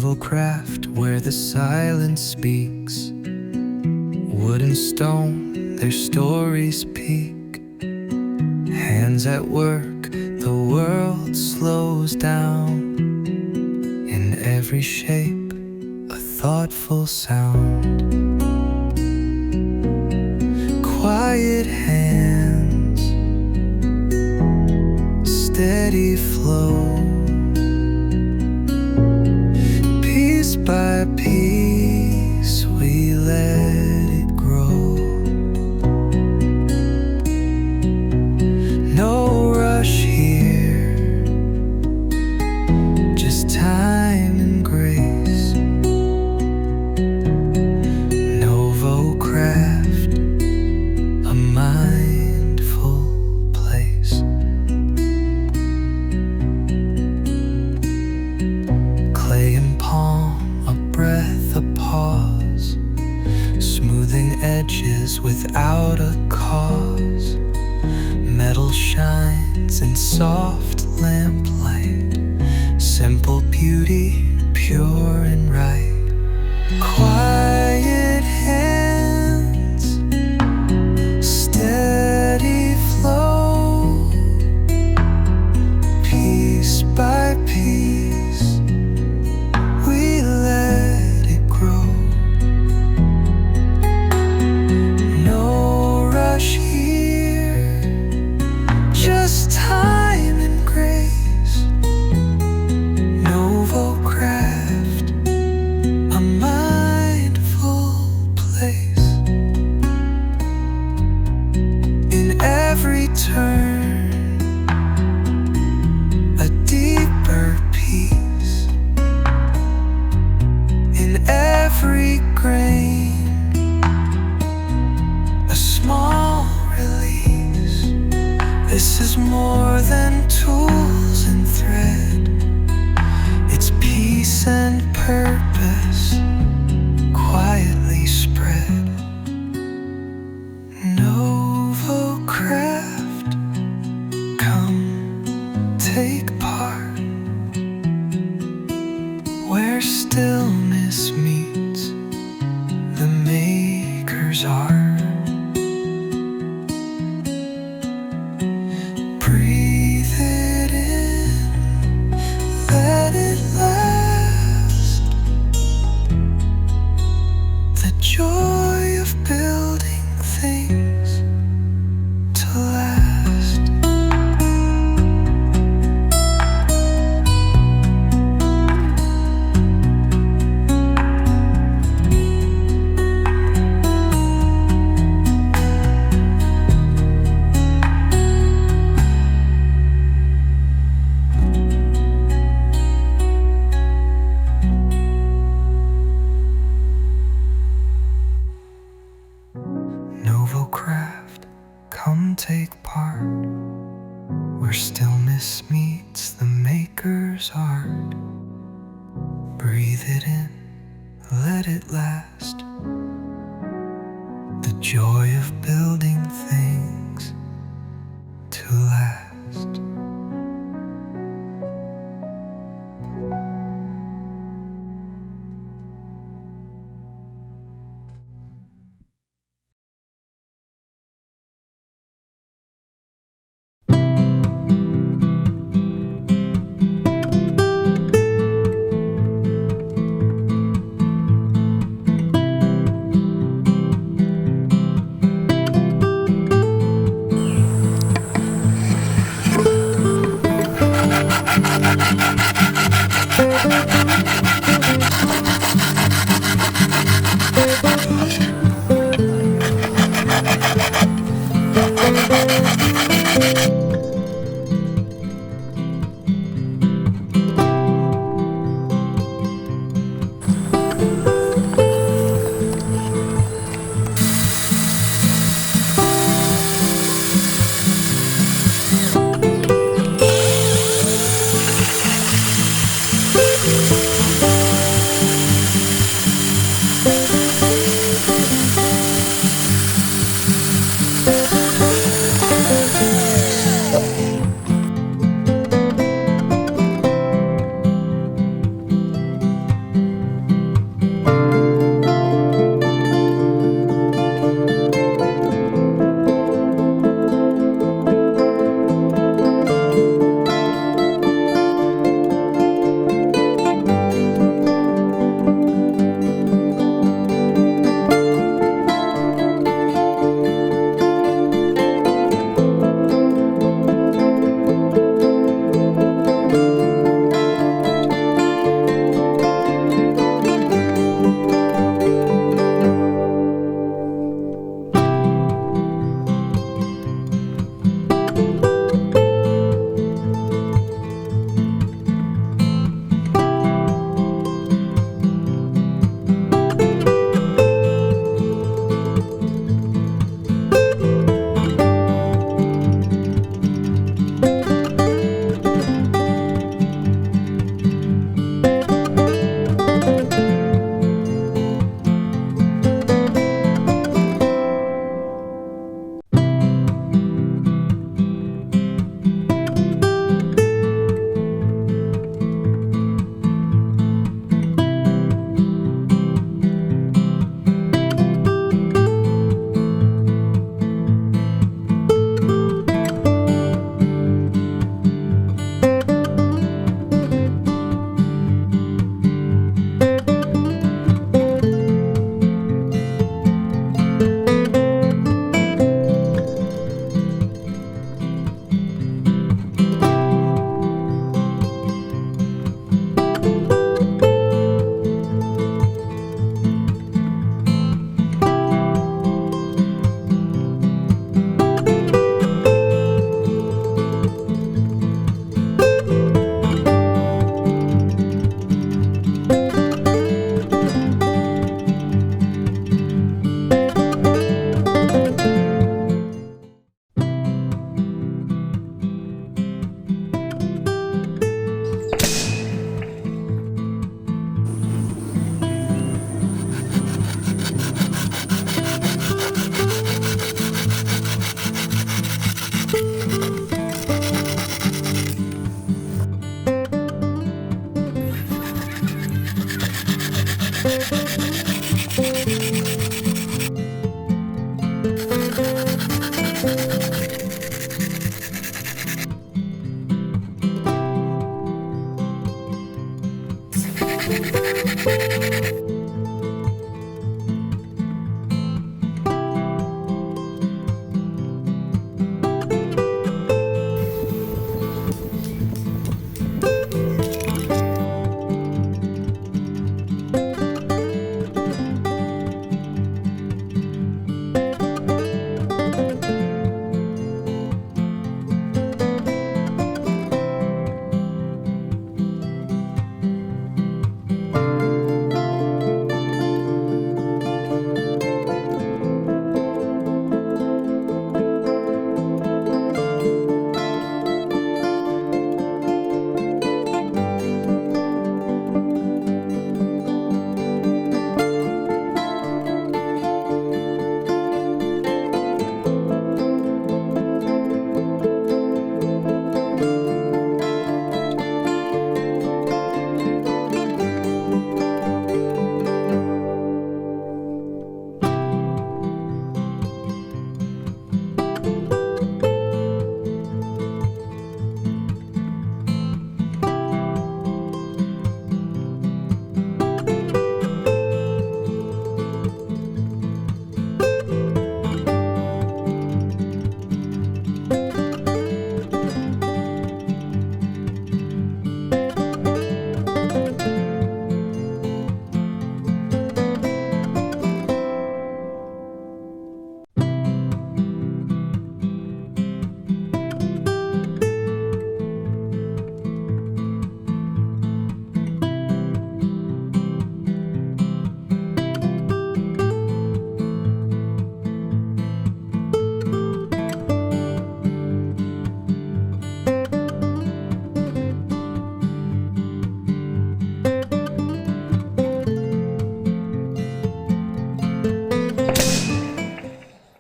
Novo craft where the silence speaks. Wood and stone, their stories peak. Hands at work, the world slows down. In every shape, a thoughtful sound. Quiet hands, steady flow. Piece by piece, we let it grow. No rush here, just time and grace. Novo craft, a mindful place. Clay and palm, a breath, a pause. Smoothing edges without a cause. Metal shines in soft lamplight. Simple beauty, pure and right. Quiet hands, steady flow. Piece by piece, we let it grow. No rush here, just time and grace. Novo craft, a mindful place. In every turn, a deeper peace. In every grain, a small release. This is more than tools and thread. It's peace and purpose, quietly spread. Novo craft, come take part. Where stillness meets the maker's art. Breathe it in, let it last. The joy of building things to last. Novo craft, come take part. Where stillness meets the maker's art. Breathe it in, let it last. The joy of building things to last.